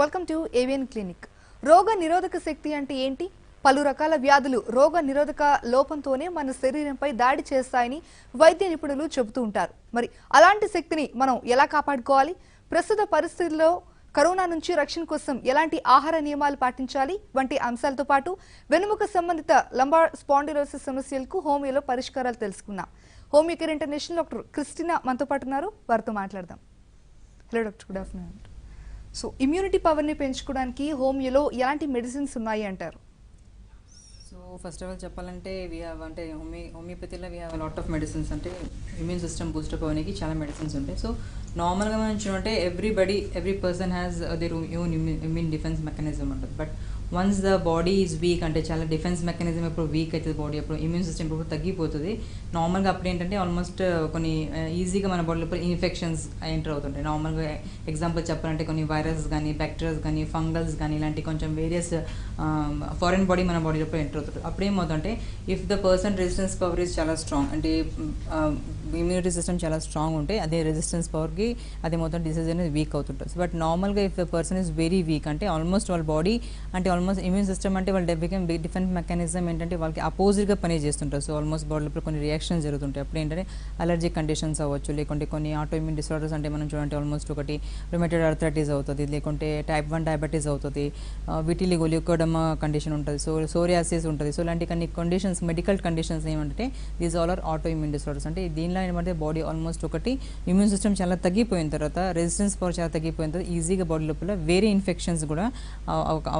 Welcome to avian clinic. రోగ నిరోధక శక్తి అంటే ఏంటి? పలు రకాల వ్యాధులు రోగ నిరోధక లోపంతోనే మన శరీరంపై దాడి చేస్తాయని వైద్య నిపుణులు చెబుతూ ఉంటారు. మరి అలాంటి శక్తిని మనం ఎలా కాపాడుకోవాలి? ప్రస్తుత పరిస్థితుల్లో కరోనా నుంచి రక్షణ కోసం ఎలాంటి ఆహార నియమాలు పాటించాలి వంటి అంశాలతో పాటు వెన్నుముక సంబంధిత లంబార్ స్పాండిలోసిస్ సమస్యలకు హోమియోలో పరిష్కారాలు తెలుసుకుందాం. Homeo care international doctor Christina మనతో పాటు ఉన్నారు. వారితో మాట్లాడదాం. Hello doctor, good afternoon. So immunity పవర్ని పెంచుకోవడానికి హోమియోలో ఎలాంటి మెడిసిన్స్ ఉన్నాయి అంటారు? సో ఫస్ట్ ఆఫ్ ఆల్ చెప్పాలంటే వీ హ్యావ్ అంటే హోమియోపతిలో we have lot of medicines. అంటే ఇమ్యూన్ సిస్టమ్ బూస్టప్ అవ్వడానికి చాలా మెడిసిన్స్ ఉంటాయి. సో నార్మల్గా మనం చూడంటే every person has their own immune defence mechanism ఉంటుంది. But once the body is weak, అంటే చాలా డిఫెన్స్ మెకానిజం ఎప్పుడు వీక్ అవుతుంది బాడీ, అప్పుడు ఇమ్యూన్ సిస్టమ్ ఇప్పుడు తగ్గిపోతుంది. నార్మల్గా అప్పుడు ఏంటంటే ఆల్మోస్ట్ కొన్ని ఈజీగా మన బాడీలో ఇన్ఫెక్షన్స్ ఎంటర్ అవుతుంటాయి. నార్మల్గా ఎగ్జాంపుల్ చెప్పాలంటే కొన్ని వైరస్ కానీ, బ్యాక్టీరియాస్ కానీ, ఫంగల్స్ కానీ, ఇలాంటి కొంచెం వేరియస్ ఫారెన్ బాడీ మన బాడీలో ఎంటర్ అవుతుంది. అప్పుడు ఏమవుతుందంటే if the person resistance power is చాలా స్ట్రాంగ్, అంటే ఇమ్యూనిటీ సిస్టమ్ చాలా స్ట్రాంగ్ ఉంటే అదే రెసిస్టెన్స్ పవర్కి అదే మొత్తం డిసీజ్ అనేది వీక్ అవుతుంటుంది. బట్ నార్మల్గా if the person is very weak, అంటే ఆల్మోస్ట్ వాళ్ళ బాడీ అంటే ఆల్మోస్ట్ ఇమ్యూన్ సిస్టమ్ అంటే వాళ్ళు డిఫెన్స్ మెకానిజం ఏంటంటే వాళ్ళకి అపోజిట్గా పని చేస్తుంటారు. సో ఆల్మోస్ట్ బాడీలో కొన్ని రియాక్షన్స్ జరుగుతుంటాయి. అప్పుడు ఏంటంటే అలర్జిక్ కండిషన్స్ అవ్వచ్చు, లేకుంటే కొన్ని ఆటో ఇమ్యూన్ డిసార్డర్స్ అంటే మనం చూడండి ఆల్మోస్ట్ ఒకటి రుమేటెడ్ ఆర్థరైటిస్ అవుతుంది, లేకుంటే టైప్ 1 డయాబెటీస్ అవుతుంది, విటిలిగో ల్యూకోడమా కండిషన్ ఉంటుంది, సోరియాసిస్ ఉంటుంది. సో ఇలాంటి కొన్ని కండిషన్స్, మెడికల్ కండిషన్స్ ఏమంటే these all are autoimmune disorders. అంటే దీనిలో ఏమంటే బాడీ ఆల్మోస్ట్ ఒకటి ఇమ్యూన్ సిస్టమ్ చాలా తగ్గిపోయిన తర్వాత, రెసిస్టెన్స్ పవర్ చాలా తగ్గిపోయిన తర్వాత ఈజీగా బాడీ లోపల వేరే ఇన్ఫెక్షన్స్ కూడా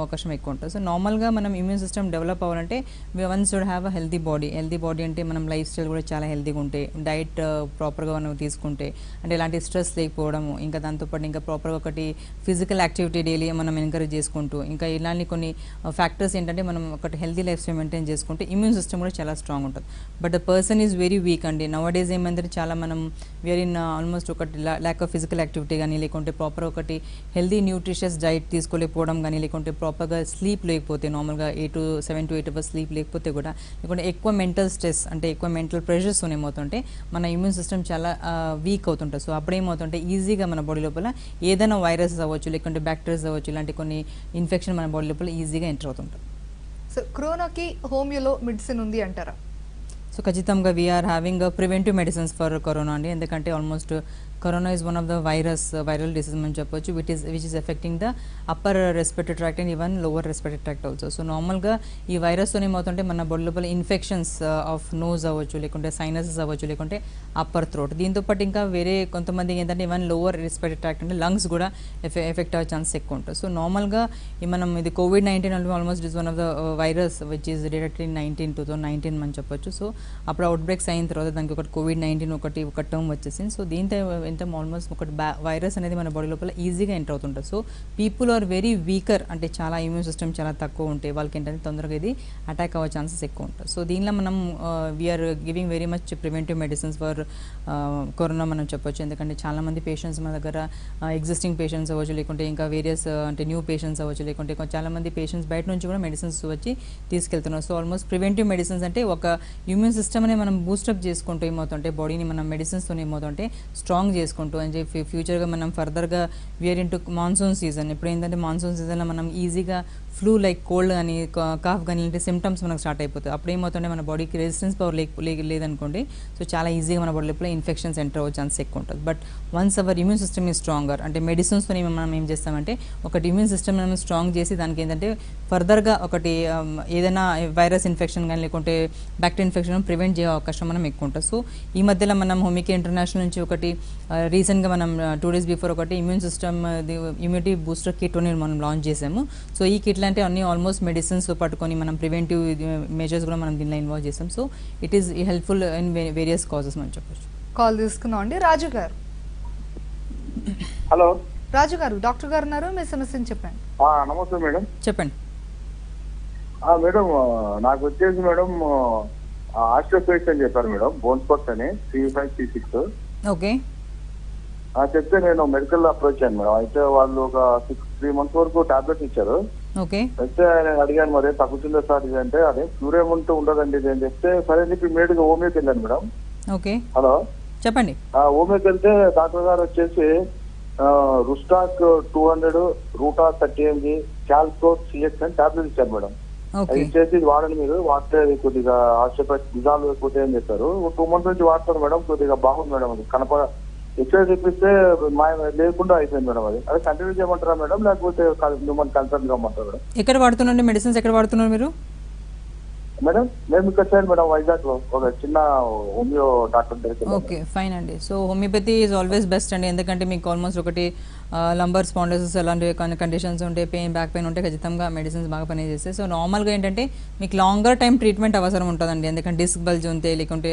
అవకాశం ఎక్కువ ఉంటుంది. సో నార్మల్గా మనం ఇమ్యూన్ సిస్టమ్ డెవలప్ అవ్వాలంటే one should have a healthy body. Healthy body అంటే మనం లైఫ్ స్టైల్ కూడా చాలా హెల్తీగా ఉంటే, డైట్ ప్రాపర్గా మనం తీసుకుంటే, అంటే ఎలాంటి స్ట్రెస్ లేకపోవడము, ఇంకా దాంతోపాటు ఇంకా ప్రాపర్గా ఒకటి ఫిజికల్ యాక్టివిటీ డైలీ మనం ఎంకరేజ్ చేసుకుంటూ, ఇంకా ఇలాంటి కొన్ని ఫ్యాక్టర్స్ ఏంటంటే మనం ఒకటి హెల్తీ లైఫ్ స్టైల్ మెయింటైన్ చేసుకుంటే ఇమ్యూన్ సిస్టమ్ కూడా చాలా స్ట్రాంగ్ ఉంటుంది. But the person is very weak అండి. నవ్ డేస్ ఏమంటే చాలా మనం వేర్ ఇన్ ఆల్మోస్ట్ ఒకటి ల్యాక్ ఆఫ్ ఫిజికల్ యాక్టివిటీ కానీ, లేకుంటే ప్రాపర్ ఒకటి హెల్తీ న్యూట్రిషియస్ డైట్ తీసుకోలేకపోవడం కానీ, లేకుంటే ప్రాపర్గా స్లీప్ లేకపోతే, నార్మల్గా 7 to 8 అవర్స్ స్లీప్ లేకపోతే కూడా, లేకుంటే ఎక్కువ మెంటల్ స్ట్రెస్ అంటే ఎక్కువ మెంటల్ ప్రెషర్స్ ఏమవుతుంటే మన ఇమ్యూన్ సిస్టమ్ చాలా వీక్ అవుతుంటుంది. సో అప్పుడు ఏమవుతుంటే ఈజీగా మన బాడీ లోపల ఏదైనా వైరస్ అవ్వచ్చు, లేకుంటే బ్యాక్టీరియాస్ అవ్వచ్చు, ఇలాంటి కొన్ని ఇన్ఫెక్షన్ మన బాడీ లోపల ఈజీగా ఎంటర్ అవుతుంటుంది. సో కరోనాకి హోమియోలో మెడిసిన్ ఉంది అంటారా? సో ఖచ్చితంగా we are having preventive medicines for corona అండి. ఎందుకంటే almost corona is one of the viral disease అని చెప్పొచ్చు, which is affecting the upper respiratory tract and even lower respiratory tract also. So నార్మల్గా ఈ వైరస్తో ఏమవుతుంటే మన బాడీ లోపల ఇన్ఫెక్షన్స్ ఆఫ్ నోజ్ అవ్వచ్చు, లేకుంటే సైనసెస్ అవ్వచ్చు, లేకుంటే అప్పర్ థ్రోట్. దీంతో పాటు ఇంకా వేరే కొంతమందికి ఏంటంటే ఈవెన్ లోవర్ రెస్పిరేటరీ ట్రాక్ట్ అంటే లంగ్స్ కూడా ఎఫెక్ట్ అయ్యే ఛాన్స్ ఎక్కువ ఉంటుంది. సో నార్మల్గా మనం ఇది COVID-19 అంటే almost is one of the virus which is directly 2019 అని చెప్పొచ్చు. సో అప్పుడు అవుట్ బ్రేక్స్ అయిన తర్వాత దానికి ఒకటి COVID-19 ఒక టర్మ్ వచ్చేసింది. సో దీంతో ఎంత ఆల్మోస్ట్ ఒకటి వైరస్ అనేది మన బాడీ లోపల ఈజీగా ఎంటర్ అవుతుంటుంది. So people are very weaker, అంటే చాలా ఇమ్యూన్ సిస్టమ్ చాలా తక్కువ ఉంటే వాళ్ళకి ఏంటంటే తొందరగా ఇది అటాక్ అవ్వే ఛాన్సెస్ ఎక్కువ ఉంటాయి. సో దీనిలో మనం we are giving very much preventive medicines for corona మనం చెప్పొచ్చు. ఎందుకంటే చాలామంది పేషెంట్స్ మన దగ్గర ఎగ్జిస్టింగ్ పేషెంట్స్ అవ్వచ్చు, లేకుంటే ఇంకా వేరియస్ అంటే న్యూ పేషెంట్స్ అవ్వచ్చు, లేకుంటే చాలామంది పేషెంట్స్ బయట నుంచి కూడా మెడిసిన్స్ వచ్చి తీసుకెళ్తున్నారు. సో ఆల్మోస్ట్ ప్రివెంటివ్ మెడిసిన్స్ అంటే ఒక ఇమ్యూన్ సిస్టమ్ అనేది మనం బూస్టప్ చేసుకుంటూ ఏమవుతుంటే బాడీని మనం మెడిసిన్స్తో ఏమవుతుంటే స్ట్రాంగ్ చేసుకుంటూ అని చెప్పి ఫ్యూచర్గా మనం ఫర్దర్గా వీఆర్ ఇంటూ మాన్సూన్ సీజన్. ఇప్పుడు ఏంటంటే మాన్సూన్ సీజన్లో మనం ఈజీగా ఫ్లూ లైక్ కోల్డ్ కానీ, కాఫ్ కానీ ఇలాంటి సిమ్టమ్స్ మనకు స్టార్ట్ అయిపోతాయి. అప్పుడు ఏమవుతుంటే మన బాడీకి రెసిస్టెన్స్ పవర్ లేదనుకోండి, సో చాలా ఈజీగా మన బాడీ లోపల ఇన్ఫెక్షన్స్ ఎంటర్ అవ్వే ఛాన్స్ ఎక్కువ ఉంటుంది. But once our immune system is stronger, అంటే మెడిసిన్స్తో మనం ఏం చేస్తామంటే ఒకటి ఇమ్యూన్ సిస్టమ్ మనం స్ట్రాంగ్ చేసి దానికి ఏంటంటే ఫర్దర్గా ఒకటి ఏదైనా వైరస్ ఇన్ఫెక్షన్ కానీ, లేకుంటే బ్యాక్టీరియా ఇన్ఫెక్షన్ ప్రివెంట్ చేసే అవకాశం మనం ఎక్కువ ఉంటుంది. సో ఈ మధ్యలో మనం హోమియో కేర్ ఇంటర్నేషనల్ నుంచి ఒకటి రీసెంట్గా మనం 2 days బిఫోర్ ఒకటి immune system immunity booster kit అని మనం లాంచ్ చేసాము. సో ఈ కిట్లు అంటే అన్ని ఆల్మోస్ట్ మెడిసిన్స్ పట్టుకొని మనం ప్రివెంటివ్ మెజర్స్ కూడా మనం దీనిలో ఇన్వాల్వ్ చేసాం. So it is helpful in various causes మనం చెప్పచ్చు. కాల్ తీసుకుందాం అండి. రాజు గారు. హలో రాజు గారు, డాక్టర్ గారు ఉన్నారు, మీ సమస్యను చెప్పండి. నమస్తే మేడం. చెప్పండి మేడం, నాకు వచ్చేసి మేడం ఆస్ట్రోఫేస్ అని చెప్పారు మేడం, బోన్ స్పాట్స్ అని C5 C6. ఓకే చెప్తే నేను మెడికల్ అప్రోచ్ అయ్యాను మేడం. అయితే వాళ్ళు ఒక 3 months వరకు టాబ్లెట్స్ ఇచ్చారు. ఓకే అయితే నేను అడిగాను మరి తగ్గుతుందో సార్ ఇది అంటే, అదే క్యూరేమ్ ఉంటూ ఉండదండి ఇది అని చెప్తే సరే చెప్పి ఇమీడియట్గా హోమియోకి వెళ్ళాను మేడం. ఓకే హలో చెప్పండి. హోమియోకి వెళ్తే డాక్టర్ గారు వచ్చేసి రుస్టాక్ 200, రూటా 30 mg, క్యాల్కో సిఎక్స్ అని టాబ్లెట్ ఇచ్చారు మేడం. అది ఓకే ఇచ్చేసి ఇది వాడండి, మీరు వాడితే అది కొద్దిగా ఆస్ట్రోపతి డిజాల్వ్ అయిపోతే అని చెప్పారు. 2 months నుంచి వాడతారు మేడం, కొద్దిగా బాగుంది మేడం. అది ఎక్సర్సైజ్ ఇప్పిస్తే లేకుండా అయిపోయింది మేడం. అది కంటిన్యూ చేయమంటారా మేడం, లేకపోతే మిమ్మల్ని కన్సల్ట్ కామంటారా మేడం? ఎక్కడ వాడుతున్నారండి మెడిసిన్స్, ఎక్కడ వాడుతున్నారు మీరు? మేడం మేము ఇక్కడ వచ్చాను మేడం, వైజాగ్ లో ఒక చిన్న హోమియో డాక్టర్ దగ్గర. ఓకే ఫైన్ అండి. So homeopathy is always best అండి, ఎందుకంటే మీకు ఆల్మోస్ట్ ఒకటి లంబర్ స్పాండిలోసిస్ అలాంటి కండిషన్స్ ఉంటే, బ్యాక్ పెయిన్ ఉంటే ఖచ్చితంగా మెడిసిన్స్ బాగా పనిచేస్తాయి. సో నార్మల్గా ఏంటంటే మీకు లాంగర్ టైం ట్రీట్మెంట్ అవసరం ఉంటుందండి, ఎందుకంటే డిస్క్ బల్జ్ ఉంటే లేకుంటే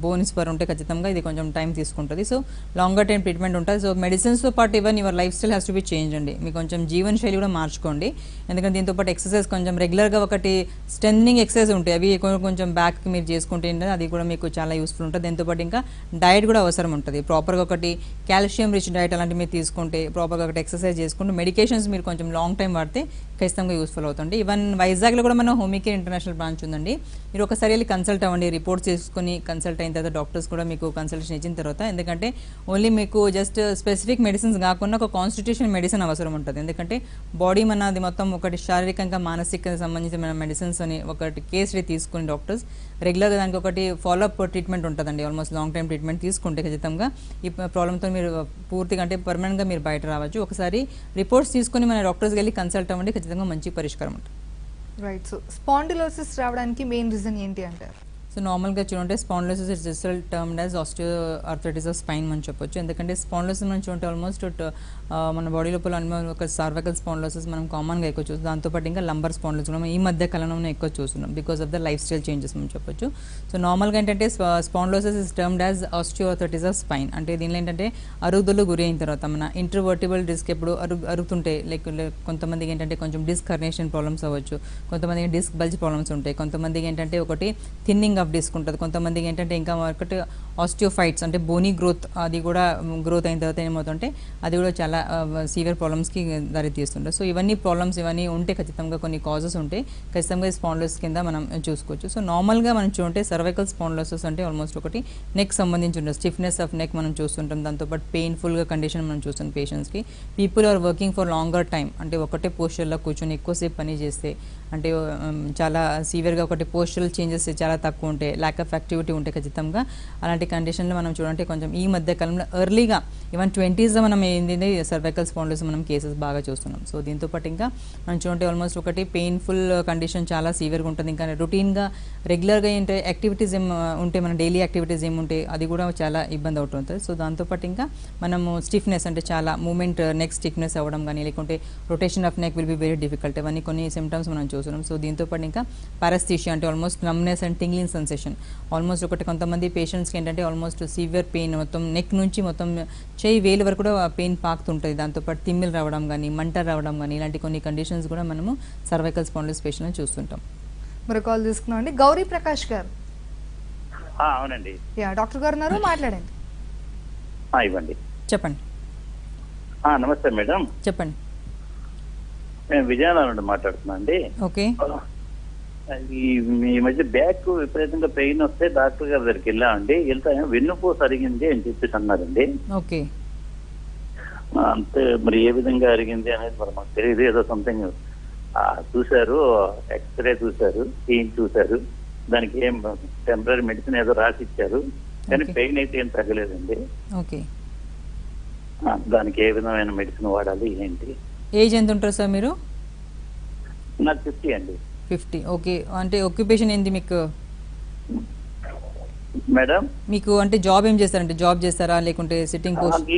బోన్ స్పర్ ఉంటే ఖచ్చితంగా ఇది కొంచెం టైం తీసుకుంటుంది. సో లాంగర్ టైం ట్రీట్మెంట్ ఉంటుంది. సో మెడిసిన్స్తో పాటు even your life style has to be change అండి, మీకు కొంచెం జీవన శైలి కూడా మార్చుకోండి. ఎందుకంటే దీంతో పాటు ఎక్సర్సైజ్ కొంచెం రెగ్యులర్గా ఒకటి స్ట్రెంథనింగ్ ఎక్సర్సైజ్ ఉంటాయి, అవి కొంచెం బ్యాక్కి మీరు చేసుకుంటే అది కూడా మీకు చాలా యూస్ఫుల్ ఉంటుంది. దీంతోపాటు ఇంకా డైట్ కూడా అవసరం ఉంటుంది, ప్రాపర్గా ఒకటి కాల్షియం రిచ్ డైట్ అలాంటివి మీరు తీసుకుంటే, ప్రాపర్గా ఒకటి ఎక్సర్సైజ్ చేసుకుంటూ మెడికేషన్స్ మీరు కొంచెం లాంగ్ టైం వాడితే ఖచ్చితంగా యూస్ఫుల్ అవుతుంది. ఈవెన్ వైజాగ్లో కూడా మన హోమియోకేర్ ఇంటర్నేషనల్ బ్రాంచ్ ఉందండి, మీరు ఒకసారి వెళ్ళి కన్సల్ట్ అవ్వండి, రిపోర్ట్స్ చేసుకుని కన్సల్ట్ అయిన తర్వాత డాక్టర్స్ కూడా మీకు కన్సల్టేషన్ ఇచ్చిన తర్వాత, ఎందుకంటే ఓన్లీ మీకు జస్ట్ స్పెసిఫిక్ మెడిసిన్స్ కాకుండా ఒక కాన్స్టిట్యూషన్ మెడిసిన్ అవసరం ఉంటుంది. ఎందుకంటే బాడీ మనది మొత్తం ఒకటి శారీరకంగా మానసికంగా సంబంధించిన మెడిసిన్స్ అని ఒకటి కేసు తీసుకుని డాక్టర్స్ రెగ్యులర్గా దానికి ఒకటి ఫాలోఅప్ ట్రీట్మెంట్ ఉంటుందండి, ఆల్మోస్ట్ లాంగ్ టైం ట్రీట్మెంట్ తీసుకుంటే ఖచ్చితంగా ఈ ప్రాబ్లంతో మీరు పూర్తిగా అంటే పర్మనెంట్గా మీరు బయట రావచ్చు. ఒకసారి రిపోర్ట్స్ తీసుకుని మన డాక్టర్స్కి వెళ్ళి కన్సల్ట్ అవ్వండి, ఖచ్చితంగా మంచి పరిష్కారం ఉంటుంది. రైట్. సో స్పాండిలోసిస్ రావడానికి మెయిన్ రీజన్ ఏంటి అంటారు? సో నార్మల్గా చూడంటే spondylosis is just termed as osteoarthritis of spine అని చెప్పొచ్చు. ఎందుకంటే స్పాండిలోసిస్ మనం చూడంటే ఆల్మోస్ట్ మన బాడీ లోపల ఒక సర్వైకల్ స్పాండిలోసిస్ మనం కామన్గా ఎక్కువ చూస్తాం, దాంతోపాటు ఇంకా లంబర్ స్పాండిలోసిస్ కూడా ఈ మధ్య కాలంలో ఎక్కువ చూస్తున్నాం because of the life style changes మనం చెప్పొచ్చు. సో నార్మల్గా ఏంటంటే spondylosis is termed as osteoarthritis of spine. అంటే దీనిలో ఏంటంటే అరుగుదల గురి అయిన తర్వాత మన ఇంటర్వర్టిబుల్ డిస్క్ ఎప్పుడు అరుగుతుంటే కొంతమందికి ఏంటంటే కొంచెం డిస్క్ హర్నేషన్ ప్రాబ్లమ్స్ అవ్వచ్చు, కొంతమందికి డిస్క్ బల్జ్ ప్రాబ్లమ్స్ ఉంటాయి, కొంతమందికి ఏంటంటే ఒకటి థిన్నింగ్ ఆఫ్ డిస్క్ ఉంటుంది, కొంతమందికి ఏంటంటే ఇంకా ఒకటి ఆస్టియోఫైట్స్ అంటే బోనీ గ్రోత్, అది కూడా గ్రోత్ అయిన తర్వాత ఏమవుతుంటే అది కూడా చాలా సీవియర్ ప్రాబ్లమ్స్కి దారితీస్తుంటాయి. సో ఇవన్నీ ప్రాబ్లమ్స్ ఇవన్నీ ఉంటే ఖచ్చితంగా కొన్ని కాజెస్ ఉంటే ఖచ్చితంగా స్పాండిలోసిస్ కింద మనం చూసుకోవచ్చు. సో నార్మల్గా మనం చూడంటే సర్వైకల్ స్పాండిలోసిస్ అంటే ఆల్మోస్ట్ ఒకటి నెక్ సంబంధించి ఉంటుంది, స్టిఫ్నెస్ ఆఫ్ నెక్ మనం చూస్తుంటాం, దాంతోపాటు పెయిన్ఫుల్గా కండిషన్ మనం చూస్తాం పేషెంట్స్కి. People are working for longer time, అంటే ఒకటే పోస్చర్లో కూర్చొని ఎక్కువసేపు పని చేస్తే, అంటే చాలా సీవియర్గా ఒకటి పోస్చరల్ చేంజెస్ చాలా తక్కువ ఉంటాయి, ల్యాక్ ఆఫ్ యాక్టివిటీ ఉంటే ఖచ్చితంగా అలాంటి కండిషన్లో మనం చూడంటే కొంచెం ఈ మధ్య కాలంలో ఎర్లీగా ఈవెన్ 20s మనం ఏంటి సర్వైకల్ స్పాండిలోసిస్ మనం కేసెస్ బాగా చూస్తున్నాం. సో దీంతో పాటు ఇంకా మనం చూడంటే ఆల్మోస్ట్ ఒకటి పెయిన్ఫుల్ కండిషన్ చాలా సీవియర్గా ఉంటుంది, ఇంకా రొటీన్గా రెగ్యులర్గా ఏంటంటే యాక్టివిటీస్ ఏం ఉంటే మన డైలీ యాక్టివిటీస్ ఏముంటే అది కూడా చాలా ఇబ్బంది అవుతుంది. సో దాంతోపాటు ఇంకా మనము స్టిఫ్నెస్ అంటే చాలా మూమెంట్ నెక్ స్టిఫ్నెస్ అవ్వడం కానీ, లేకుంటే rotation of neck will be very difficult, ఇవన్నీ కొన్ని సిమ్టమ్స్ మనం చూస్తున్నాం. సో దీంతో పాటు ఇంకా పారస్థీషియా అంటే almost numbness and tingling sensation, almost ఒకటి కొంతమంది పేషెంట్స్కి ఏంటంటే ఆల్మోస్ట్ సీవియర్ పెయిన్ మొత్తం నెక్ నుంచి మొత్తం చేయి వేలు వరకు కూడా పెయిన్ పాకుతుంటుంది, దాంతోపాటు తిమ్మిలు రావడం కానీ, మంట రావడం కానీ, ఇలాంటి కొన్ని కండిషన్స్ కూడా మనము సర్వైకల్ స్పాండిలోసిస్ పేషెంట్ని చూస్తుంటాం. మరి కాల్ తీసుకున్నాం అండి, గౌరీ ప్రకాష్ గారు. అవునండి. డాక్టర్ గారు ఉన్నారు, మాట్లాడండి. ఇవ్వండి. చెప్పండి. నమస్తే మేడం. చెప్పండి. నేను విజయనగరం నుండి మాట్లాడుతున్నా అండి. ఓకే. ఈ మధ్య బ్యాక్ విపరీతంగా పెయిన్ వస్తే డాక్టర్ గారి దగ్గరికి వెళ్ళామండి, వెళ్తా వెన్నుపూస అరిగింది అని చెప్పేసి అన్నారండి. ఓకే. అంతే, మరి ఏ విధంగా అరిగింది అనేది మరి మాకు తెలియదు. ఏదో సంథింగ్ చూశారు, ఎక్స్రే చూశారు, పెయిన్ చూశారు, దానికి ఏం టెంపరీ మెడిసిన్ ఏదో రాసి ఇచ్చారు, కానీ పెయిన్ అయితే ఏం తగ్గలేదండి. ఓకే. దానికి ఏ విధమైన మెడిసిన్ వాడాలి ఏంటి? ఏజ్ ఎంత ఉంటారు సార్ మీరు? నాకు 50 అండి. 50. ఓకే. అంటే ఆక్యుపేషన్ ఏంటి మీకు మేడం? మీకు అంటే జాబ్ ఏం చేస్తారంటే జాబ్ చేస్తారా లేకుంటే సిట్టింగ్ పోస్ట్?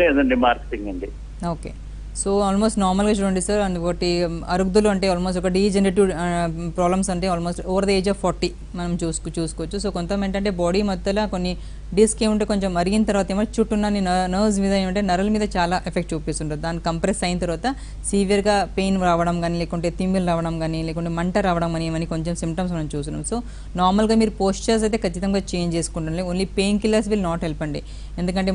లేదండి, మార్కెటింగ్ అండి. ఓకే. సో ఆల్మోస్ట్ నార్మల్గా చూడండి సార్, అండ్ ఒకటి అరుగుదలు అంటే ఆల్మోస్ట్ ఒక డీజనరేటివ్ ప్రాబ్లమ్స్ అంటే almost over the age of 40 మనం చూసుకోవచ్చు. సో కొంత ఏంటంటే బాడీ మధ్యలో కొన్ని డిస్క్ ఏముంటే కొంచెం అరిగిన తర్వాత ఏమో చుట్టూ ఉన్న నర్వ్స్ మీద ఏమంటే నరల మీద చాలా ఎఫెక్ట్ చూపిస్తుంటుంది. దాన్ని కంప్రెస్ అయిన తర్వాత సీవియర్గా పెయిన్ రావడం కానీ, లేకుంటే తిమ్మిలు రావడం కానీ, లేకుంటే మంట రావడం కానీ, ఇవన్నీ కొంచెం సిమ్టమ్స్ మనం చూస్తున్నాం. సో నార్మల్గా మీరు పోస్చర్స్ అయితే ఖచ్చితంగా చేంజ్ చేసుకుంటాం, only pain killers will not help అండి. ఎందుకంటే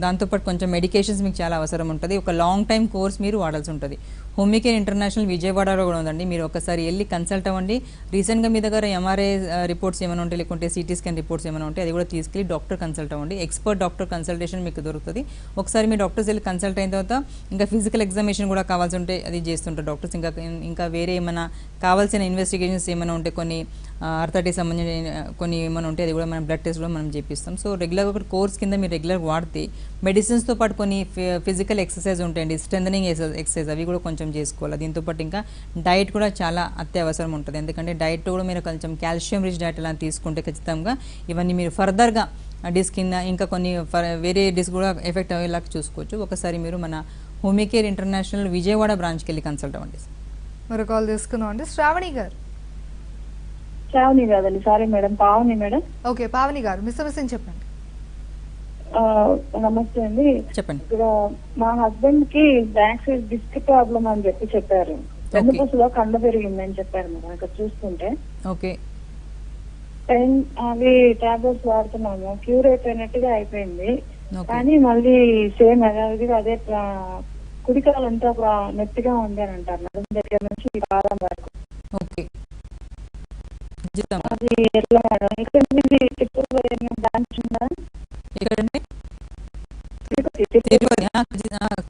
దాంతోపాటు కొంచెం మెడికేషన్స్ మీకు చాలా అవసరం ఉంటుంది, ఒక లాంగ్ టైం కోర్స్ మీరు వాడాల్సి ఉంటుంది. హోమికేర్ ఇంటర్నేషనల్ విజయవాడలో కూడా ఉందండి. మీరు ఒకసారి వెళ్ళి కన్సల్ట్ అవ్వండి. రీసెంట్గా మీ దగ్గర ఎంఆర్ఐ రిపోర్ట్స్ ఏమైనా ఉంటే, లేకుంటే సిటీ స్కాన్ రిపోర్ట్స్ ఏమైనా ఉంటే అది కూడా తీసుకెళ్ళి డాక్టర్ కన్సల్ట్ అవ్వండి. ఎక్స్పర్ట్ డాక్టర్ కన్సల్టేషన్ మీకు దొరుకుతుంది. ఒకసారి మీ డాక్టర్స్ వెళ్ళి కన్సల్ట్ అయిన తర్వాత ఇంకా ఫిజికల్ ఎగ్జామినేషన్ కూడా కావాల్సి ఉంటే అది చేస్తుంటారు డాక్టర్స్. ఇంకా వేరే ఏమైనా కావాల్సిన ఇన్వెస్టిగేషన్స్ ఏమైనా ఉంటే కొన్ని ఆర్థరైటిస్ సంబంధించిన కొన్ని ఏమైనా ఉంటే అది కూడా మనం బ్లడ్ టెస్ట్ కూడా మనం చేపిస్తాం. సో రెగ్యులర్గా ఒక కోర్స్ కింద మీరు రెగ్యులర్ వాడితే మెడిసిన్స్తో పాటు కొన్ని ఫిజికల్ ఎక్సర్సైజ్ ఉంటాయండి, స్ట్రెంథనింగ్ ఎక్సర్సైజ్ అవి కూడా కొంచెం చేసుకోవాలి. దీంతో పాటు ఇంకా డైట్ కూడా చాలా అత్యవసరం ఉంటుంది. ఎందుకంటే డైట్ కూడా మీరు కొంచెం కాల్షియం రిచ్ డైట్ అలా తీసుకుంటే ఖచ్చితంగా ఇవన్నీ మీరు ఫర్దర్గా డిస్క్ కింద ఇంకా కొన్ని వేరే డిస్క్ కూడా ఎఫెక్ట్ అయ్యేలాగా చూసుకోవచ్చు. ఒకసారి మీరు మన హోమికేర్ ఇంటర్నేషనల్ విజయవాడ బ్రాంచ్కి వెళ్ళి కన్సల్ట్ అవ్వండి. మరో కాల్ తీసుకుందాం అండి. శ్రావణి గారు. శ్రావణి కాదండి, sorry madam, Pavani madam. Okay Pavani గారు, మీ సమస్యను చెప్పండి. నమస్తే అండి. చెప్పండి. ఇక్కడ మా హస్బెండ్ కి బ్యాక్ సైడ్ డిస్క్ ప్రాబ్లం అని చెప్పారు. వెన్నుపూసలో కండ పెరిగిందని చెప్పారు మేడం. ఇక్కడ చూస్తుంటే ఓకే అవి టాబ్లెట్స్ వాడుతున్నాము, క్యూర్ అయిపోయినట్టుగా అయిపోయింది. కానీ మళ్ళీ సేమ్ అదే కుడికాలంతా నొప్పిగా ఉంది అని అంటారు మేడం, దగ్గర నుంచి పాదం వరకు. ఓకే అది ఎట్లా మేడం? ఇక్కడ తిరుపతిలో ఏమైనా బ్రాంచ్ ఉందా?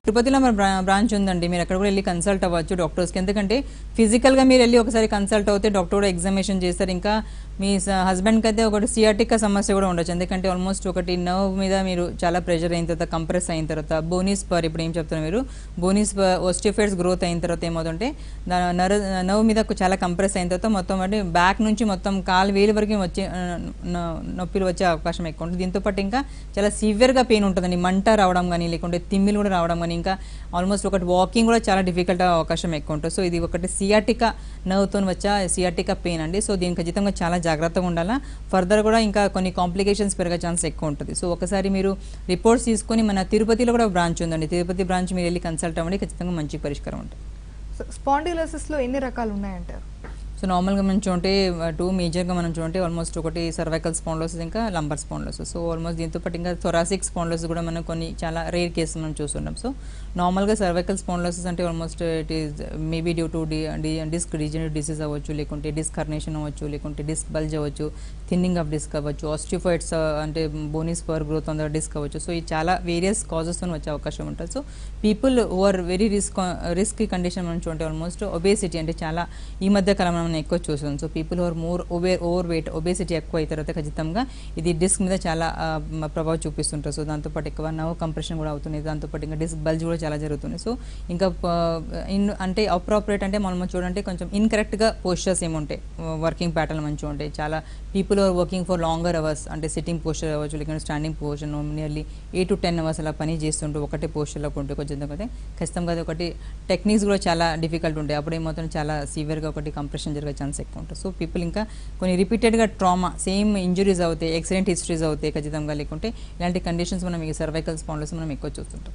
తిరుపతిలో మన బ్రాంచ్ ఉందండి. మీరు అక్కడ కూడా వెళ్ళి కన్సల్ట్ అవ్వచ్చు డాక్టర్స్కి. ఎందుకంటే ఫిజికల్గా మీరు వెళ్ళి ఒకసారి కన్సల్ట్ అవుతే డాక్టర్ కూడా ఎగ్జామినేషన్ చేస్తారు. ఇంకా మీ హస్బెండ్కి అయితే ఒకటి సియాటికా సమస్య కూడా ఉండొచ్చు. ఎందుకంటే ఆల్మోస్ట్ ఒకటి నర్వ్ మీద మీరు చాలా ప్రెషర్ అయిన తర్వాత, కంప్రెస్ అయిన తర్వాత, బోనీస్ పర్ ఇప్పుడు ఏం చెప్తున్నారు మీరు, బోనీస్ ఓస్టిఫైడ్స్ గ్రోత్ అయిన తర్వాత ఏమవుతుంటే నర్వ్ మీద చాలా కంప్రెస్ అయిన తర్వాత మొత్తం అంటే బ్యాక్ నుంచి మొత్తం కాలు వేలు వరకు వచ్చే నొప్పిలు వచ్చే అవకాశం ఎక్కువ ఉంటుంది. దీంతో పాటు ఇంకా చాలా సివియర్గా పెయిన్ ఉంటుందండి, మంట రావడం కానీ లేకుంటే తిమ్మిలు కూడా రావడం కానీ, ఇంకా ఆల్మోస్ట్ ఒకటి వాకింగ్ కూడా చాలా డిఫికల్ట్ అవకాశం ఎక్కువ ఉంటుంది. సో ఇది ఒకటి సియాటికా నర్వ్తో వచ్చే సియాటికా పెయిన్ అండి. సో దీనికి ఖచ్చితంగా చాలా జాగ్రత్తగా ఉండాలా. ఫర్దర్ కూడా ఇంకా కొన్ని కాంప్లికేషన్స్ పెరిగే ఛాన్స్ ఎక్కువ ఉంటుంది. సో ఒకసారి మీరు రిపోర్ట్స్ తీసుకొని మన తిరుపతిలో కూడా బ్రాంచ్ ఉందండి, తిరుపతి బ్రాంచ్ మీరు వెళ్ళి కన్సల్ట్ అవ్వండి, ఖచ్చితంగా మంచి పరిష్కారం ఉంటుంది. స్పాండిలోసిస్లో ఎన్ని రకాలు ఉన్నాయంటారు? సో నార్మల్గా మనం చూంటే టూ మేజర్గా మనం చూంటే ఆల్మోస్ట్ ఒకటి సర్వైకల్ స్పాండిలోసిస్, ఇంకా లంబర్ స్పాండిలోసిస్. సో ఆల్మోస్ట్ దీంతో పాటు ఇంకా థొరాసిక్ స్పాండిలోసిస్ కూడా మనం కొన్ని చాలా రేర్ కేసెస్ మనం చూస్తున్నాం. సో నార్మల్గా సర్వైకల్ స్పాండిలోసిస్ అంటే almost it is maybe due to disc degenerative disease అవ్వచ్చు, లేకుంటే డిస్క్ హర్నేషన్ అవ్వచ్చు, లేకుంటే డిస్క్ బల్జ్ అవ్వచ్చు, థిన్నింగ్ ఆఫ్ డిస్క్ అవ్వచ్చు, ఆస్టిఫైడ్స్ అంటే bony spur growth on the disc అవ్వచ్చు. సో ఈ చాలా వేరియస్ కాజెస్తో వచ్చే అవకాశం ఉంటుంది. So people who are very risk condition మనం చూంటే ఆల్మోస్ట్ ఒబేసిటీ అంటే చాలా ఈ మధ్య కాలంలో మనం ఎక్కువ చూస్తాం. So people who are more overweight, obesity ఎక్కువ అయిన తర్వాత ఖచ్చితంగా ఇది డిస్క్ మీద చాలా ప్రభావం చూపిస్తుంటారు. సో దాంతోపాటు ఎక్కువ నర్వ్ కంప్రెషన్ కూడా అవుతుంది, దాంతోపాటు ఇంకా డిస్క్ బల్జ్ కూడా చాలా జరుగుతుంది. సో ఇంకా అంటే అప్రాపరేట్ అంటే మనం చూడంటే కొంచెం ఇన్కరెక్ట్గా పోస్చర్స్ ఏముంటాయి, వర్కింగ్ ప్యాటర్న్ మంచిగా ఉంటాయి. చాలా people are working for longer hours, అంటే సిట్టింగ్ పోస్చర్ అవ్వచ్చు, లేకుంటే standing posture nearly 8 to 10 hours అలా పని చేస్తుంటూ ఒకటే పోస్చర్లో ఉంటే కొంచెం ఖచ్చితంగా అది ఒకటి టెక్నిక్స్ కూడా చాలా డిఫికల్ట్ ఉంటాయి. అప్పుడు ఏమవుతుంది చాలా సివియర్గా ఒకటి కంప్రెషన్ జరిగే ఛాన్స్ ఎక్కువ ఉంటుంది. సో పీపుల్ ఇంకా కొన్ని రిపీటెడ్గా ట్రామా, సేమ్ ఇంజురీస్ అవుతాయి, యాక్సిడెంట్ హిస్టరీస్ అవుతాయి ఖచ్చితంగా, లేకుంటే ఇలాంటి కండిషన్స్ మనం ఈ సర్వైకల్ స్పాండిలోసిస్ మనం ఎక్కువ చూస్తుంటాం.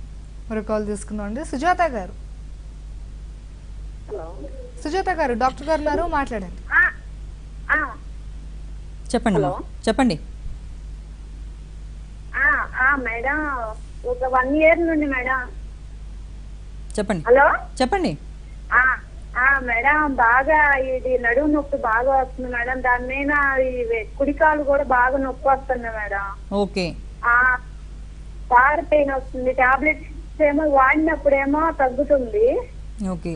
మరో కాల్ తీసుకుందాం అండి. సుజాత గారు. సుజాత గారు, డాక్టర్ గారు ఉన్నారు, మాట్లాడండి. చెప్పండి చెప్పండి. మేడం ఒక 1 year నుండి మేడం. చెప్పండి. హలో చెప్పండి. మేడం బాగా ఇది నడుము నొప్పి బాగా వస్తుంది మేడం, దాని మీద కుడికాలు కూడా బాగా నొప్పి వస్తుంది మేడం. ఓకే. బాగా పెయిన్ వస్తుంది, టాబ్లెట్స్ ఏమో వాడినప్పుడేమో తగ్గుతుంది,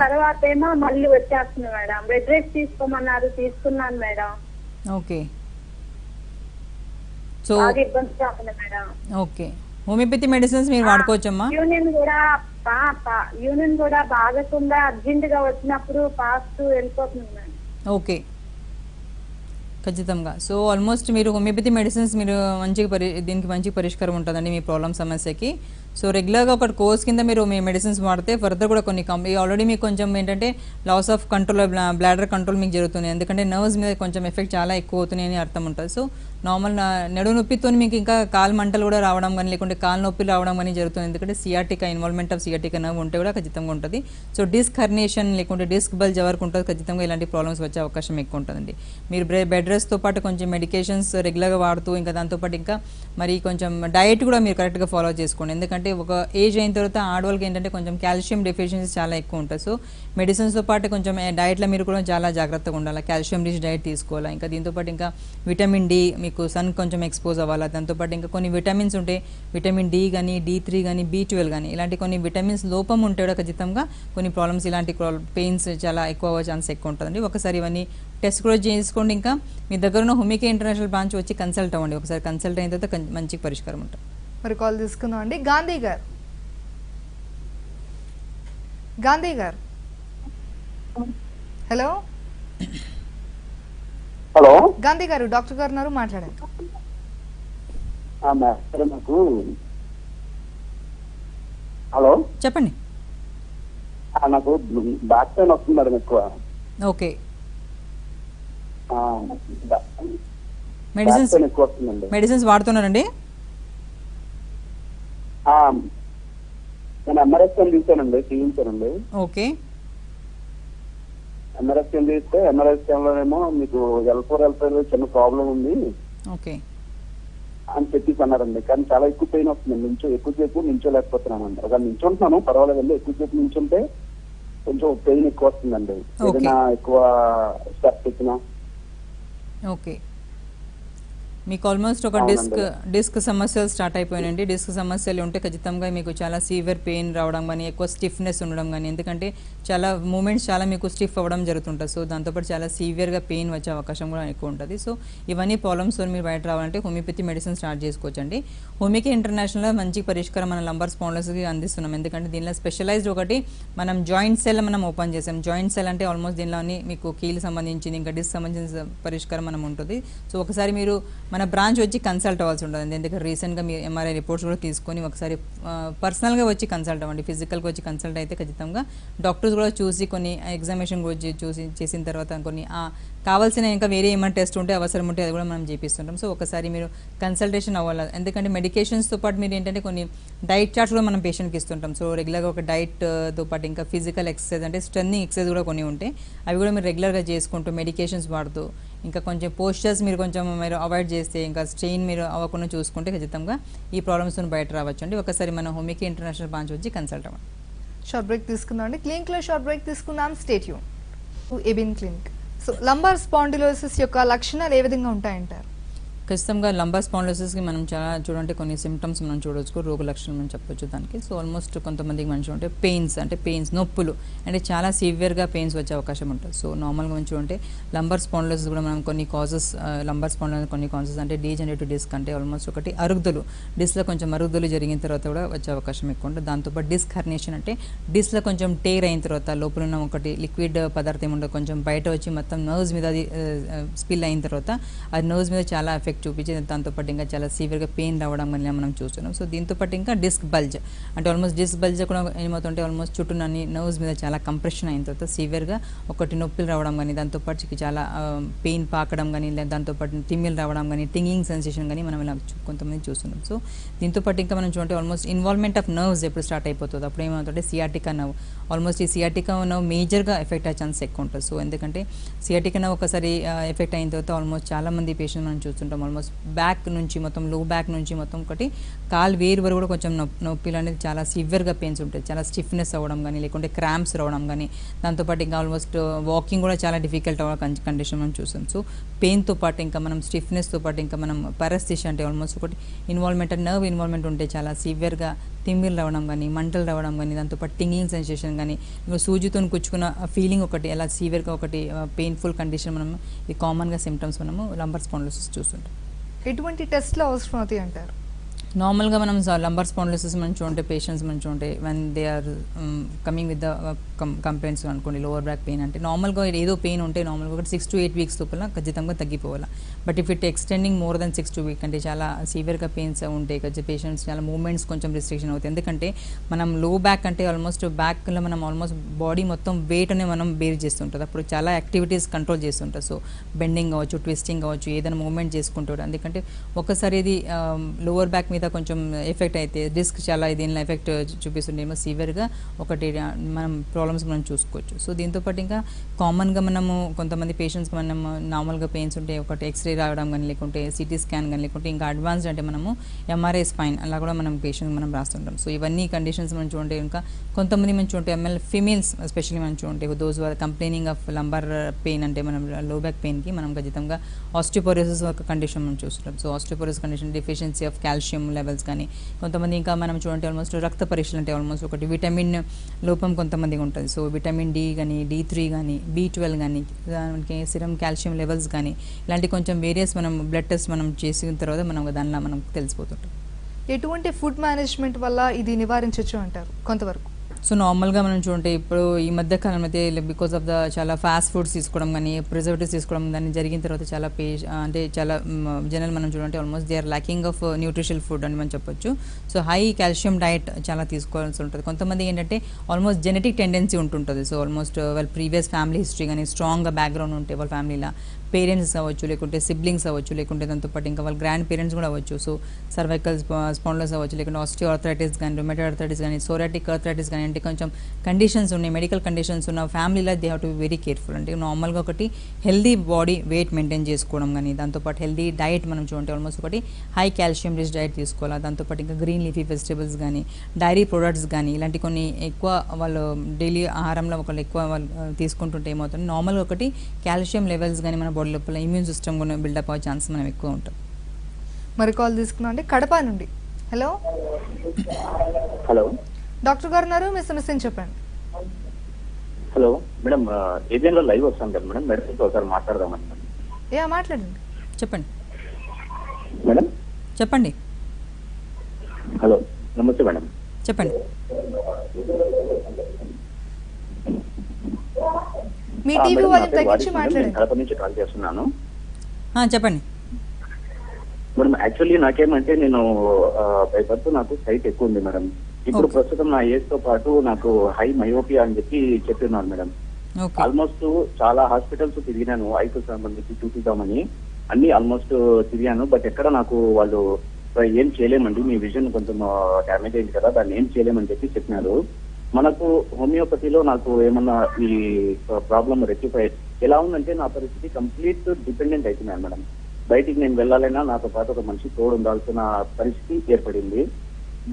తర్వాత ఏమో మళ్ళీ వచ్చేస్తుంది మేడం. బెడ్ రెస్ట్ తీసుకోమన్నారు, తీసుకున్నాను మేడం. ఓకే. సో ఇబ్బంది అవుతుంది మేడం. ఓకే. హోమియోపతి మెడిసిన్స్ మీరు వాడుకోవచ్చమ్మా. యూనియన్ కూడా బాగకుండా అర్జెంట్ గా వచ్చినప్పుడు ఫాస్ట్ వెళ్ళిపోతుంది మేడం. ఓకే, ఖచ్చితంగా. సో ఆల్మోస్ట్ మీరు హోమియోపతి మెడిసిన్స్ మీరు మంచిగా దీనికి మంచి పరిష్కారం ఉంటుందండి మీ ప్రాబ్లం సమస్యకి. సో రెగ్యులర్గా ఒక కోర్స్ కింద మీరు మీ మెడిసిన్స్ వాడితే ఫర్దర్ కూడా కొన్ని ఆల్రెడీ మీకు కొంచెం ఏంటంటే loss of control, bladder control మీకు జరుగుతుంది. ఎందుకంటే నర్వ్స్ మీద కొంచెం ఎఫెక్ట్ చాలా ఎక్కువ అవుతున్నాయి అని అర్థం ఉంటుంది. సో నార్మల్ నడు నొప్పితో మీకు ఇంకా కాలు మంటలు కూడా రావడం కానీ, లేకుంటే కాలు నొప్పి రావడం కానీ జరుగుతుంది. ఎందుకంటే sciatica, involvement of sciatica nerve ఉంటే కూడా ఖచ్చితంగా ఉంటుంది. సో డిస్క్ హర్నేషన్ లేకుంటే డిస్క్ బల్జ్ ఎవరికి ఉంటుంది ఖచ్చితంగా ఇలాంటి ప్రాబ్లమ్స్ వచ్చే అవకాశం ఎక్కువ ఉంటుందండి. మీరు బెడ్ రెస్ట్తో పాటు కొంచెం మెడికేషన్స్ రెగ్యులర్గా వాడుతూ ఇంకా దాంతోపాటు ఇంకా మరి కొంచెం డైట్ కూడా మీరు కరెక్ట్గా ఫాలో చేసుకోండి. ఎందుకంటే అంటే ఒక ఏజ్ అయిన తర్వాత ఆడవాళ్ళకి ఏంటంటే కొంచెం కాల్షియం డెఫిషియన్సీ చాలా ఎక్కువ ఉంటుంది. సో మెడిసిన్స్తో పాటు కొంచెం డైట్లో మీరు కూడా చాలా జాగ్రత్తగా ఉండాలి, కాల్షియం రిచ్ డైట్ తీసుకోవాలి. ఇంకా దీంతోపాటు ఇంకా విటమిన్ డి, మీకు సన్ కొంచెం ఎక్స్పోజ్ అవ్వాలి. దాంతోపాటు ఇంకా కొన్ని విటమిన్స్ ఉంటాయి, విటమిన్ డి కానీ D3 కానీ B12 కానీ ఇలాంటి కొన్ని విటమిన్స్ లోపం ఉంటే కూడా ఖచ్చితంగా కొన్ని ప్రాబ్లమ్స్ ఇలాంటి పెయిన్స్ చాలా ఎక్కువ అవ్వే ఛాన్స్ ఎక్కువ ఉంటుందండి. ఒకసారి ఇవన్నీ టెస్ట్ కూడా చేసుకోండి. ఇంకా మీ దగ్గర ఉన్న హోమికే ఇంటర్నేషనల్ బ్రాంచ్ వచ్చి కన్సల్ట్ అవ్వండి. ఒకసారి కన్సల్ట్ అయిన తర్వాత మంచి పరిష్కారం ఉంటుంది. మరి కాల్ తీసుకుందాం అండి. గాంధీ గారు, గాంధీ గారు, హలో హలో గాంధీ గారు, డాక్టర్ గారు ఉన్నారు, మాట్లాడండి. నాకు హలో చెప్పండి. నాకు బ్యాక్ పెయిన్ వస్తుంది మేడం ఎక్కువ. ఓకే, మెడిసిన్స్ ఎక్కువ వస్తుందండి. మెడిసిన్స్ వాడుతున్నారండి? నేను ఎంఆర్ఐ స్కాన్ తీయించానండి. ఓకే, ఎంఆర్ఐ స్కాన్ తీస్తే ఎంఆర్ఐ స్కాన్ లోనేమో మీకు L4 చిన్న ప్రాబ్లం ఉంది ఓకే అని చెప్పేసి అన్నారండి. కానీ చాలా ఎక్కువ పెయిన్ వస్తుంది, ఎక్కువసేపు నించోలేకపోతున్నాను. ఒక నించుంటున్నాను పర్వాలేదండి, ఎక్కువసేపు నించుంటే కొంచెం పెయిన్ ఎక్కువ వస్తుందండి. ఏదైనా ఎక్కువ స్టెప్ ఎక్కినా. ఓకే, మీకు ఆల్మోస్ట్ ఒక డిస్క్ సమస్యలు స్టార్ట్ అయిపోయినండి. డిస్క్ సమస్యలు ఉంటే ఖచ్చితంగా మీకు చాలా సీవియర్ పెయిన్ రావడం కానీ, ఎక్కువ స్టిఫ్నెస్ ఉండడం కానీ, ఎందుకంటే చాలా మూమెంట్స్ చాలా మీకు స్టిఫ్ అవ్వడం జరుగుతుంటుంది. సో దాంతోపాటు చాలా సీవియర్గా పెయిన్ వచ్చే అవకాశం కూడా ఎక్కువ ఉంటుంది. సో ఇవన్నీ ప్రాబ్లమ్స్ మీరు బయట రావాలంటే హోమియోపతి మెడిసిన్ స్టార్ట్ చేసుకోవచ్చండి. హోమియోకే ఇంటర్నేషనల్లో మంచి పరిష్కారం మన లంబర్ స్పాండిలోసిస్కి అందిస్తున్నాం. ఎందుకంటే దీనిలో స్పెషలైజ్డ్ ఒకటి మనం జాయింట్ సెల్ మనం ఓపెన్ చేసాం. జాయింట్ సెల్ అంటే ఆల్మోస్ట్ దీనిలోని మీకు కీలు సంబంధించింది, ఇంకా డిస్క్ సంబంధించిన పరిష్కారం మనం ఉంటుంది. సో ఒకసారి మీరు మన బ్రాంచ్ వచ్చి కన్సల్ట్ అవ్వాల్సి ఉంటుంది. ఎందుకంటే రీసెంట్గా మీ ఎంఆర్ఐ రిపోర్ట్స్ కూడా తీసుకొని ఒకసారి పర్సనల్గా వచ్చి కన్సల్ట్ అవ్వండి. ఫిజికల్గా వచ్చి కన్సల్ట్ అయితే ఖచ్చితంగా డాక్టర్స్ కూడా చూసి కొన్ని ఎగ్జామినేషన్ కూడా చూసి చేసిన తర్వాత కొన్ని కావాల్సిన ఇంకా వేరే ఏమైనా టెస్ట్ ఉంటే అవసరం ఉంటే అది కూడా మనం చేపిస్తుంటాం. సో ఒకసారి మీరు కన్సల్టేషన్ అవ్వాలి. ఎందుకంటే మెడికేషన్స్తో పాటు మీరు ఏంటంటే కొన్ని డైట్ చార్ట్స్ కూడా మనం పేషెంట్కి ఇస్తుంటాం. సో రెగ్యులర్గా ఒక డైట్తో పాటు ఇంకా ఫిజికల్ ఎక్సర్సైజ్ అంటే స్ట్రెంథింగ్ ఎక్సర్సైజ్ కూడా కొన్ని ఉంటాయి. అవి కూడా మీరు రెగ్యులర్గా చేసుకుంటూ మెడికేషన్స్ వాడుతూ ఇంకా కొంచెం పోస్చర్స్ మీరు అవాయిడ్ చేస్తే, ఇంకా స్ట్రెయిన్ మీరు అవ్వకుండా చూసుకుంటే ఖచ్చితంగా ఈ ప్రాబ్లమ్స్ బయట రావచ్చు అండి. ఒకసారి మన హోమియోకే ఇంటర్నేషనల్ బ్రాంచ్ వచ్చి కన్సల్ట్ అవ్వండి. షార్ట్ బ్రేక్ తీసుకుందాం అండి. క్లినిక్లో షార్ట్ బ్రేక్ తీసుకుందాం. Stay tuned. ఎబిన్ క్లినిక్. సో లంబార్ స్పాండిలోసిస్ యొక్క లక్షణాలు ఏ విధంగా ఉంటాయంటారు? ఖచ్చితంగా లంబార్ స్పాండిలోసిస్కి మనం చాలా చూడంటే కొన్ని సిమ్టమ్స్ మనం చూడవచ్చు, రోగ లక్షణం మనం చెప్పొచ్చు దానికి. సో ఆల్మోస్ట్ కొంతమందికి మనం చూడంటే పెయిన్స్ నొప్పులు అంటే చాలా సివియర్గా పెయిన్స్ వచ్చే అవకాశం ఉంటుంది. సో నార్మల్గా మనం చూడంటే లంబార్ స్పాండిలోసిస్ కూడా మనం కొన్ని కాజెస్ లంబార్ స్పాండిలోసిస్ కొన్ని కాజెస్ అంటే డీజనరేటివ్ డిస్క్ అంటే ఆల్మోస్ట్ ఒకటి అరుగుదలు, డిస్క్లో కొంచెం అరుగుదలు జరిగిన తర్వాత కూడా వచ్చే అవకాశం ఎక్కువ ఉంటుంది. దాంతోపాటు డిస్క్ హర్నియేషన్ అంటే డిస్క్లో కొంచెం టేర్ అయిన తర్వాత లోపల ఉన్న ఒకటి లిక్విడ్ పదార్థం ఉండదు కొంచెం బయట వచ్చి మొత్తం నర్వ్స్ మీద అది స్పిల్ అయిన తర్వాత అది నర్వ్స్ మీద చాలా ఎఫెక్ట్ చూపించి దాంతోపాటు ఇంకా చాలా సివియర్గా పెయిన్ రావడం వల్ల మనం చూస్తున్నాం. సో దీంతోపాటు ఇంకా డిస్క్ బల్జ్ అంటే ఆల్మోస్ట్ డిస్క్ బల్జ్ కూడా ఏమవుతుంటే ఆల్మోస్ట్ చుట్టూ అన్ని నర్వ్స్ మీద చాలా కంప్రెషన్ అయిన తర్వాత సివియర్గా ఒకటి నొప్పులు రావడం కానీ, దాంతోపాటు చాలా పెయిన్ పాకడం కానీ, దాంతోపాటు తిమ్మిలు రావడం కానీ, టింగింగ్ సెన్సేషన్ కానీ మనం ఇలా కొంతమంది చూస్తున్నాం. సో దీంతోపాటు ఇంకా మనం చూడంటే ఆల్మోస్ట్ ఇన్వాల్వ్మెంట్ ఆఫ్ నర్వ్స్ ఎప్పుడు స్టార్ట్ అయిపోతుంది అప్పుడు ఏమవుతుంటే సియాటికా నర్వ్ ఆల్మోస్ట్ ఈ సియాటికా నర్వ్ మేజర్గా ఎఫెక్ట్ అయ్యే ఛాన్స్ ఎక్కువ ఉంటుంది. సో ఎందుకంటే సియాటికా నర్వ్ ఒకసారి ఎఫెక్ట్ అయిన తర్వాత ఆల్మోస్ట్ చాలామంది పేషెంట్ మనం చూస్తుంటాం ఆల్మోస్ట్ బ్యాక్ నుంచి మొత్తం లో బ్యాక్ నుంచి మొత్తం ఒకటి కాలు వేరు వరకు కూడా కొంచెం నొప్పిలు అనేది చాలా సివియర్గా పెయిన్స్ ఉంటాయి, చాలా స్టిఫ్నెస్ అవ్వడం కానీ లేకుంటే క్రాంప్స్ రావడం కానీ, దాంతోపాటు ఇంకా ఆల్మోస్ట్ వాకింగ్ కూడా చాలా డిఫికల్ట్ అవ్వడం కండిషన్ మనం చూస్తాం. సో పెయిన్తో పాటు ఇంకా మనం స్టిఫ్నెస్తో పాటు ఇంకా మనం పారాస్థిషియా అంటే ఆల్మోస్ట్ ఒకటి ఇన్వాల్వ్మెంట్ నర్వ్ ఇన్వాల్వ్మెంట్ ఉంటే చాలా సివియర్గా తిమ్మిలు రావడం కానీ, మంటలు రావడం కానీ, దాంతోపాటు టింగింగ్ సెన్సేషన్ కానీ, ఇంకా సూజితో కుచ్చుకున్న ఫీలింగ్ ఒకటి అలా సివియర్గా ఒకటి పెయిన్ఫుల్ కండిషన్ మనం ఇది కామన్గా సిమ్టమ్స్ మనము లంబార్ స్పాండిలోసిస్ చూస్తుంటాం. ఎటువంటి టెస్ట్లు అవసరం అవుతాయి అంటారు? నార్మల్గా మనం లంబార్ స్పాండిలోసిస్ మనం చూడంటే పేషెంట్స్ మనం చూడంటే when they are coming with the complaints అనుకోండి లోవర్ బ్యాక్ పెయిన్ అంటే నార్మల్గా ఏదో పెయిన్ ఉంటే నార్మల్గా ఒక 6 to 8 weeks లోపల ఖచ్చితంగా తగ్గిపోవాలి. But if it extending more than 6 to 8 weeks అంటే చాలా సివియర్గా పెయిన్స్ ఉంటాయి కొంచెం పేషెంట్స్ చాలా మూమెంట్స్ కొంచెం రిస్ట్రిక్షన్ అవుతాయి. ఎందుకంటే మనం లో బ్యాక్ అంటే ఆల్మోస్ట్ బ్యాక్లో మనం ఆల్మోస్ట్ బాడీ మొత్తం వెయిట్ అనే మనం బేర్ చేస్తుంటుంది, అప్పుడు చాలా యాక్టివిటీస్ కంట్రోల్ చేస్తుంటారు. సో బెండింగ్ అవ్వచ్చు, ట్విస్టింగ్ అవ్వచ్చు, ఏదైనా మూమెంట్ చేసుకుంటాడు. ఎందుకంటే ఒకసారి ఇది లోవర్ బ్యాక్ మీద మీద కొంచెం ఎఫెక్ట్ అయితే డిస్క్ చాలా దీనిలో ఎఫెక్ట్ చూపిస్తుండేమో సివియర్గా ఒకటి మనం ప్రాబ్లమ్స్ మనం చూసుకోవచ్చు. సో దీంతోపాటు ఇంకా కామన్గా మనము కొంతమంది పేషెంట్స్కి మనం నార్మల్గా పెయిన్స్ ఉంటే ఒకటి ఎక్స్రే రావడం కానీ లేకుంటే సిటీ స్కాన్ కానీ లేకుంటే ఇంకా అడ్వాన్స్డ్ అంటే మనము ఎంఆర్ఐ స్పైన్ అలా కూడా మనం పేషెంట్ మనం రాస్తుంటాం. సో ఇవన్నీ కండిషన్స్ మనం చూడండి. ఇంకా కొంతమంది మనం చూడండి ఫీమేల్స్ ఎస్పెషల్లీ మనం చూడండి those are complaining of lumbar pain అంటే మనం లో బ్యాక్ పెయిన్కి మనం ఖచ్చితంగా ఆస్టియోపోరోసిస్ ఒక కండిషన్ మనం చూస్తుంటాం. So osteoporosis condition deficiency of calcium levels కానీ కొంతమంది ఇంకా మనం చూడండి ఆల్మోస్ట్ రక్త పరీక్షలు అంటే ఆల్మోస్ట్ ఒకటి విటమిన్ లోపం కొంతమందికి ఉంటుంది. సో విటమిన్ డి కానీ D3 కానీ B12 కానీ మనకి సిరం కాల్షియం లెవెల్స్ కానీ ఇలాంటి కొంచెం వేరియస్ మనం బ్లడ్ టెస్ట్ మనం చేసిన తర్వాత మనం దానిలో మనం తెలిసిపోతుంటాం. ఎటువంటి ఫుడ్ మేనేజ్మెంట్ వల్ల ఇది నివారించవచ్చు అంటారు కొంతవరకు? సో నార్మల్గా మనం చూడంటే ఇప్పుడు ఈ మధ్య కాలం అయితే బికాస్ ఆఫ్ ద చాలా ఫాస్ట్ ఫుడ్స్ తీసుకోవడం కానీ ప్రిజర్వేటివ్స్ తీసుకోవడం దాన్ని జరిగిన తర్వాత చాలా అంటే చాలా జనాలు మనం చూడంటే almost they are lacking of nutritional food అని మనం చెప్పొచ్చు. సో హై కాల్షియం డైట్ చాలా తీసుకోవాల్సి ఉంటుంది. కొంతమంది ఏంటంటే ఆల్మోస్ట్ జెనెటిక్ టెండెన్సీ ఉంటుంటుంది. సో ఆల్మోస్ట్ వాళ్ళ ప్రీవియస్ ఫ్యామిలీ హిస్టరీ కానీ స్ట్రాంగ్గా బ్యాక్గ్రౌండ్ ఉంటే వాళ్ళ ఫ్యామిలీలో పేరెంట్స్ అవ్వచ్చు లేకుంటే సిబ్లింగ్స్ అవ్వచ్చు లేకుంటే దాంతోపాటు ఇంకా వాళ్ళ గ్రాండ్ పేరెంట్స్ కూడా అవ్వచ్చు. సో సర్వైకల్ స్పాండిలోసిస్ అవ్వచ్చు లేకుంటే ఆస్టియోఆర్థరైటిస్ కానీ రుమేటాయిడ్ ఆర్థరైటిస్ కానీ సోరాటిక్ ఆర్థరైటిస్ కానీ అంటే కొంచెం కండిషన్స్ ఉన్నాయి మెడికల్ కండిషన్స్ ఉన్న ఫ్యామిలీలో they have to be very careful. అంటే నార్మల్గా ఒకటి హెల్దీ బాడీ వెయిట్ మెయింటైన్ చేసుకోవడం కానీ దాంతోపాటు హెల్దీ డైట్ మనం చూడంటే ఆల్మోస్ట్ ఒకటి హై కాల్షియం రిచ్ డైట్ తీసుకోవాలి. దాంతోపాటు ఇంకా గ్రీన్ లీఫీ వెజిటబుల్స్ కానీ డైరీ ప్రొడక్ట్స్ కానీ ఇలాంటి కొన్ని ఎక్కువ వాళ్ళు డైలీ ఆహారంలో ఒకళ్ళు ఎక్కువ వాళ్ళు తీసుకుంటుంటే ఏమవుతుంది నార్మల్గా ఒకటి కాల్షియం లెవెల్స్ కానీ మన బాడీ లోపల ఇమ్యూన్ సిస్టమ్ కూడా బిల్డప్ అయ్యే ఛాన్స్ మనం ఎక్కువ ఉంటాం. మరి కాల్ తీసుకున్నాం అంటే కడప నుండి. హలో హలో డాక్టర్ గారు ఉన్నారు, మీ సమస్యను చెప్పండి. హలో మేడం, ఏదైనా లైవ్ వస్తాను కదా మేడం, మేడం ఒకసారి మాట్లాడదామని. మాట్లాడండి. చెప్పండి మేడం. చెప్పండి. హలో నమస్తే మేడం. చెప్పండి. మీ టీవీ వాల్యూమ్ తగ్గించి మాట్లాడండి. కడప నుంచి కాల్ చేస్తున్నాను. చెప్పండి మేడం. యాక్చువల్లీ నాకేమంటే నేను బై బర్త్ నాకు సైట్ ఎక్కువ ఉంది మేడం. ఇప్పుడు ప్రస్తుతం నా ఏజ్ తో పాటు నాకు హై మయోపియా అని చెప్తున్నారు మేడం. ఆల్మోస్ట్ చాలా హాస్పిటల్స్ తిరిగినాను ఐకు సంబంధించి చూపిద్దామని అన్ని ఆల్మోస్ట్ తిరిగాను. బట్ ఎక్కడ నాకు వాళ్ళు ఏం చేయలేమండి, మీ విజన్ కొంచెం డ్యామేజ్ అయింది కదా, దాన్ని ఏం చేయలేమని చెప్పినారు. మనకు హోమియోపతిలో నాకు ఏమన్నా ఈ ప్రాబ్లం రెక్టిఫై ఎలా ఉందంటే నా పరిస్థితి కంప్లీట్ డిపెండెంట్ అవుతున్నాను మేడం. బయటికి నేను వెళ్ళాలన్నా నాతో పాటు ఒక మనిషి తోడు ఉండాల్సిన పరిస్థితి ఏర్పడింది.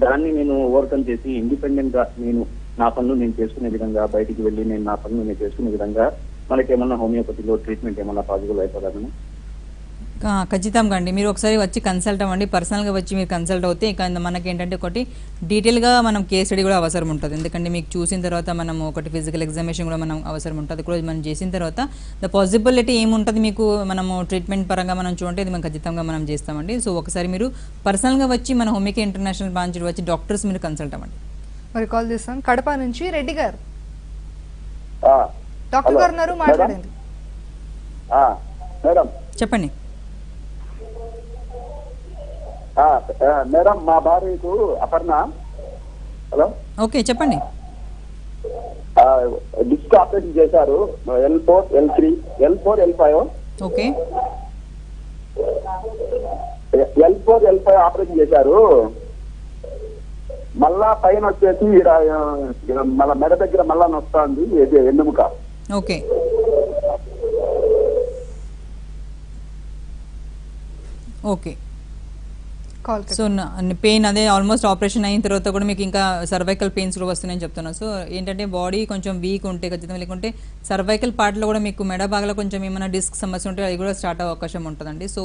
దాన్ని నేను ఓవర్కమ్ చేసి ఇండిపెండెంట్ గా నేను నా పనులు నేను చేసుకునే విధంగా బయటికి వెళ్ళి నేను నా పనులు నేను చేసుకునే విధంగా మనకి ఏమన్నా హోమియోపతిలో ట్రీట్మెంట్ ఏమన్నా పాజిబుల్ అయిపోతుందా? ఖచ్చితంగా అండి. మీరు ఒకసారి వచ్చి కన్సల్ట్ అవ్వండి. పర్సనల్గా వచ్చి మీరు కన్సల్ట్ అవుతే ఇక మనకి ఏంటంటే ఒకటి డీటెయిల్గా మనం కేస్ స్టడీ కూడా అవసరం ఉంటుంది. ఎందుకంటే మీకు చూసిన తర్వాత మనం ఒకటి ఫిజికల్ ఎగ్జామినేషన్ కూడా మనం అవసరం ఉంటుంది. కూడా మనం చేసిన తర్వాత ద పాసిబిలిటీ ఏముంటుంది మీకు మనము ట్రీట్మెంట్ పరంగా మనం చూడంటే ఇది మనం ఖచ్చితంగా మనం చేస్తామండి. సో ఒకసారి మీరు పర్సనల్గా వచ్చి మన హోమియోపతి ఇంటర్నేషనల్ బ్రాంచ్ వచ్చి డాక్టర్స్ మీరు కన్సల్ట్ అవ్వండి. మరి కాల్ చేస్తాం కడప నుంచి రెడ్డి గారు. డాక్టర్ గారు ఉన్నారు, మాట్లాడండి. మేడం చెప్పండి. మేడం మా భార్యకు అపర్ణ. హలో ఓకే చెప్పండి. డిస్క్ ఆపరేషన్ చేశారు. L4 L3 L4 L5. Okay L4 L5 operation చేశారు. మళ్ళా పైన వచ్చేసి మళ్ళా మెడ దగ్గర మళ్ళా నొస్తుంది ఎన్నుముక. ఓకే ఓకే సో పెయిన్ అదే ఆల్మోస్ట్ ఆపరేషన్ అయిన తర్వాత కూడా మీకు ఇంకా సర్వైకల్ పెయిన్స్ కూడా వస్తున్నాయని చెప్తున్నాను. సో ఏంటంటే బాడీ కొంచెం వీక్ ఉంటే ఖచ్చితంగా లేకుంటే సర్వైకల్ పార్ట్లో కూడా మీకు మెడ భాగంలో కొంచెం ఏమైనా డిస్క్ సమస్య ఉంటే అది కూడా స్టార్ట్ అయ్యే అవకాశం ఉంటుందండి. సో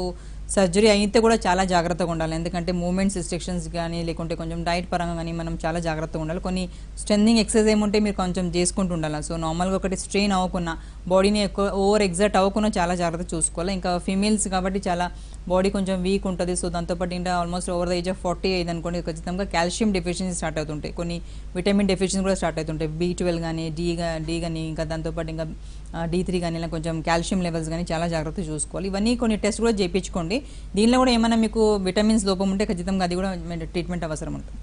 సర్జరీ అయితే కూడా చాలా జాగ్రత్తగా ఉండాలి. ఎందుకంటే మూమెంట్స్ రిస్ట్రిక్షన్స్ కానీ లేకుంటే కొంచెం డైట్ పరంగా కానీ మనం చాలా జాగ్రత్తగా ఉండాలి. కొన్ని స్ట్రెంథింగ్ ఎక్సర్సైజ్ ఏముంటే మీరు కొంచెం చేసుకుంటూ ఉండాలి. సో నార్మల్గా ఒకటి స్ట్రెయిన్ అవ్వకుండా బాడీని ఎక్కువ ఓవర్ ఎగ్జర్ట్ అవ్వకుండా చాలా జాగ్రత్త చూసుకోవాలి. ఇంకా ఫీమేల్స్ కాబట్టి చాలా బాడీ కొంచెం వీక్ ఉంటుంది. సో దాంతోపాటు ఇంకా almost over the age of 40 అయింది అనుకోండి ఖచ్చితంగా కాల్షియం డెఫిషియన్సీ స్టార్ట్ అవుతుంటాయి. కొన్ని విటమిన్ డెఫిషియన్సీ కూడా స్టార్ట్ అవుతుంటాయి. B12 కానీ డి కానీ ఇంకా దాంతోపాటు ఇంకా D3 కానీ ఇలా కొంచెం కాల్షియం లెవెల్స్ కానీ చాలా జాగ్రత్త చూసుకోవాలి. ఇవన్నీ కొన్ని టెస్ట్ కూడా చేయించుకోండి. దీనిలో కూడా ఏమైనా మీకు విటమిన్స్ లోపం ఉంటే ఖచ్చితంగా అది కూడా ట్రీట్మెంట్ అవసరం ఉంటుంది.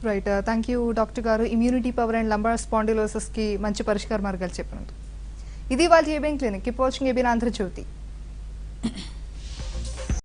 రైట్, థ్యాంక్ యూ డాక్టర్ గారు. ఇమ్యూనిటీ పవర్ అండ్ లంబార్ స్పాండిలోసిస్కి మంచి పరిష్కార మార్గాలు చెప్పినందుకు. ఇది వాళ్ళ ABN clinic. Keep watching ABN Andhra Jyothi.